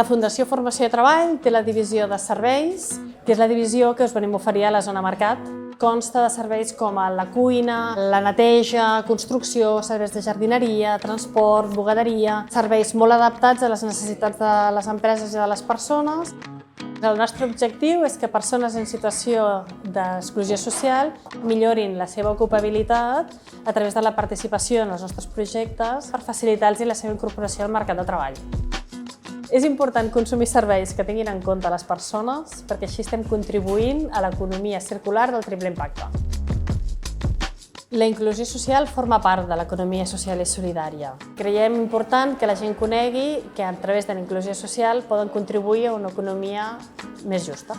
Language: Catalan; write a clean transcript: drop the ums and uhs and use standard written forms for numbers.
La Fundació Formació i Treball té la divisió de serveis, que és la divisió que us venim a oferir a la zona mercat. Consta de serveis com la cuina, la neteja, construcció, serveis de jardineria, transport, bugaderia, serveis molt adaptats a les necessitats de les empreses i de les persones. El nostre objectiu és que persones en situació d'exclusió social millorin la seva ocupabilitat a través de la participació en els nostres projectes per facilitar-los la seva incorporació al mercat de treball. És important consumir serveis que tinguin en compte les persones perquè així estem contribuint a l'economia circular del triple impacte. La inclusió social forma part de l'economia social i solidària. Creiem important que la gent conegui que a través de la inclusió social poden contribuir a una economia més justa.